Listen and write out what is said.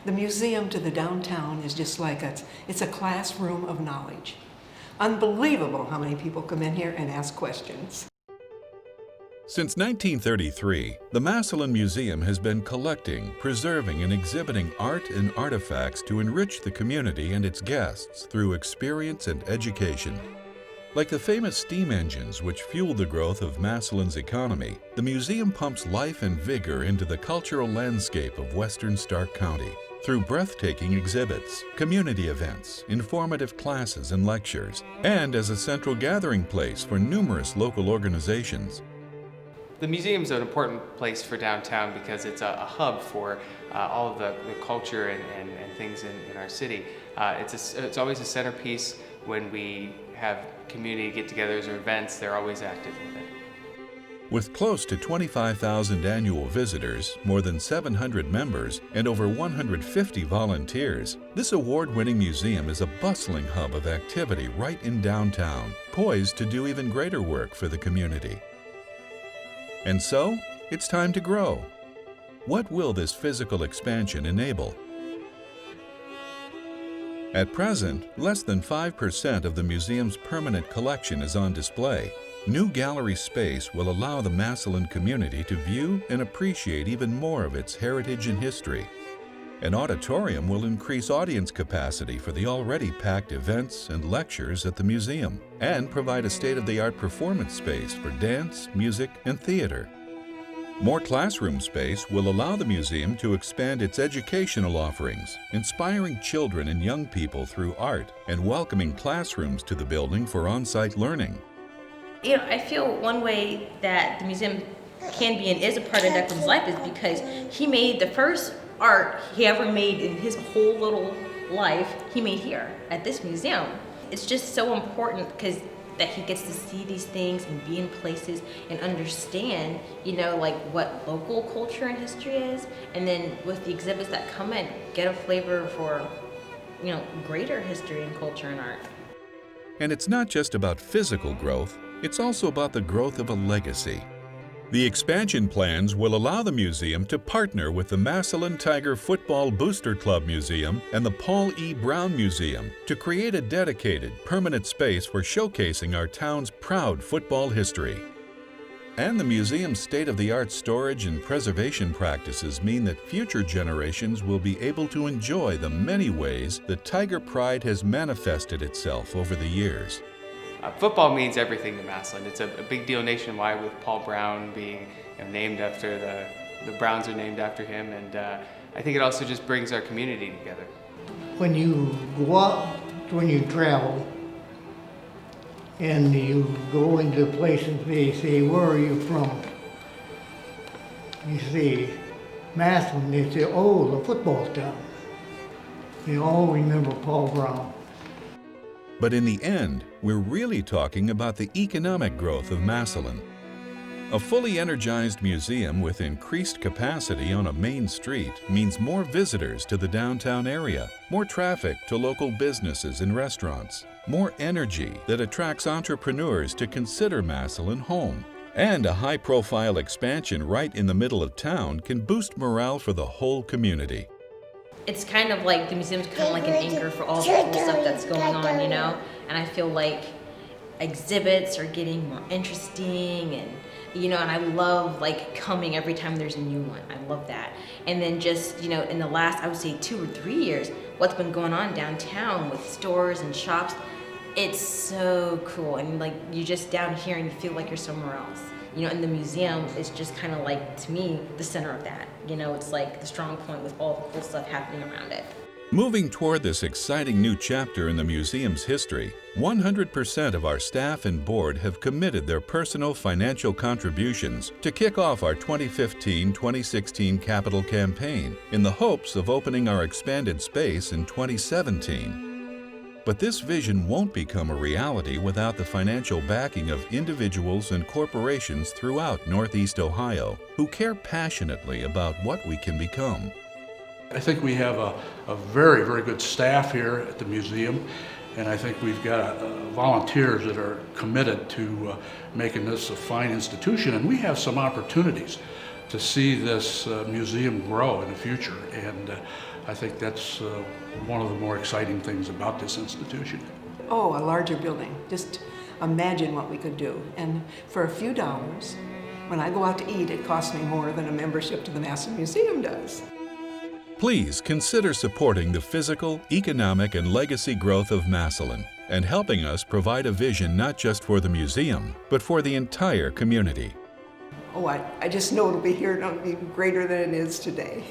The museum to the downtown is just like it's a classroom of knowledge. Unbelievable how many people come in here and ask questions. Since 1933, the Massillon Museum has been collecting, preserving, and exhibiting art and artifacts to enrich the community and its guests through experience and education. Like the famous steam engines which fueled the growth of Massillon's economy, the museum pumps life and vigor into the cultural landscape of Western Stark County through breathtaking exhibits, community events, informative classes and lectures, and as a central gathering place for numerous local organizations. The museum is an important place for downtown because it's a hub for all of the culture and things in our city. It's always a centerpiece when we have community get-togethers or events. They're always active with it. With close to 25,000 annual visitors, more than 700 members, and over 150 volunteers, this award-winning museum is a bustling hub of activity right in downtown, poised to do even greater work for the community. And so, it's time to grow. What will this physical expansion enable? At present, less than 5% of the museum's permanent collection is on display. New gallery space will allow the Massillon community to view and appreciate even more of its heritage and history. An auditorium will increase audience capacity for the already packed events and lectures at the museum and provide a state-of-the-art performance space for dance, music, and theater. More classroom space will allow the museum to expand its educational offerings, inspiring children and young people through art and welcoming classrooms to the building for on-site learning. You know, I feel one way that the museum can be and is a part of Declan's life is because he made the first art he ever made in his whole little life, he made here at this museum. It's just so important because that he gets to see these things and be in places and understand, you know, like what local culture and history is, and then with the exhibits that come in, get a flavor for, you know, greater history and culture and art. And it's not just about physical growth, it's also about the growth of a legacy. The expansion plans will allow the museum to partner with the Massillon Tiger Football Booster Club Museum and the Paul E. Brown Museum to create a dedicated, permanent space for showcasing our town's proud football history. And the museum's state-of-the-art storage and preservation practices mean that future generations will be able to enjoy the many ways that Tiger pride has manifested itself over the years. Football means everything to Massillon. It's a big deal nationwide with Paul Brown being named after the Browns are named after him, and I think it also just brings our community together. When you go out, when you travel, and you go into places, they say, "Where are you from?" You say, "Massillon." They say, "Oh, the football town." They all remember Paul Brown. But in the end, we're really talking about the economic growth of Massillon. A fully energized museum with increased capacity on a main street means more visitors to the downtown area, more traffic to local businesses and restaurants, more energy that attracts entrepreneurs to consider Massillon home. And a high-profile expansion right in the middle of town can boost morale for the whole community. It's kind of like the museum's kind of like an anchor for all the cool stuff that's going on, you know? And I feel like exhibits are getting more interesting and, you know, and I love like coming every time there's a new one. I love that. And then just, you know, in the last, I would say 2 or 3 years, what's been going on downtown with stores and shops, it's so cool. And like, you just down here and you feel like you're somewhere else. You know, and the museum is just kind of like, to me, the center of that. You know, it's like the strong point with all the cool stuff happening around it. Moving toward this exciting new chapter in the museum's history, 100% of our staff and board have committed their personal financial contributions to kick off our 2015-2016 capital campaign in the hopes of opening our expanded space in 2017. But this vision won't become a reality without the financial backing of individuals and corporations throughout Northeast Ohio who care passionately about what we can become. I think we have a very, very good staff here at the museum, and I think we've got volunteers that are committed to making this a fine institution, and we have some opportunities. to see this museum grow in the future. And I think that's one of the more exciting things about this institution. Oh, a larger building. Just imagine what we could do. And for a few dollars, when I go out to eat, it costs me more than a membership to the Massillon Museum does. Please consider supporting the physical, economic, and legacy growth of Massillon and helping us provide a vision not just for the museum, but for the entire community. Oh, I just know it'll be here and it'll be greater than it is today.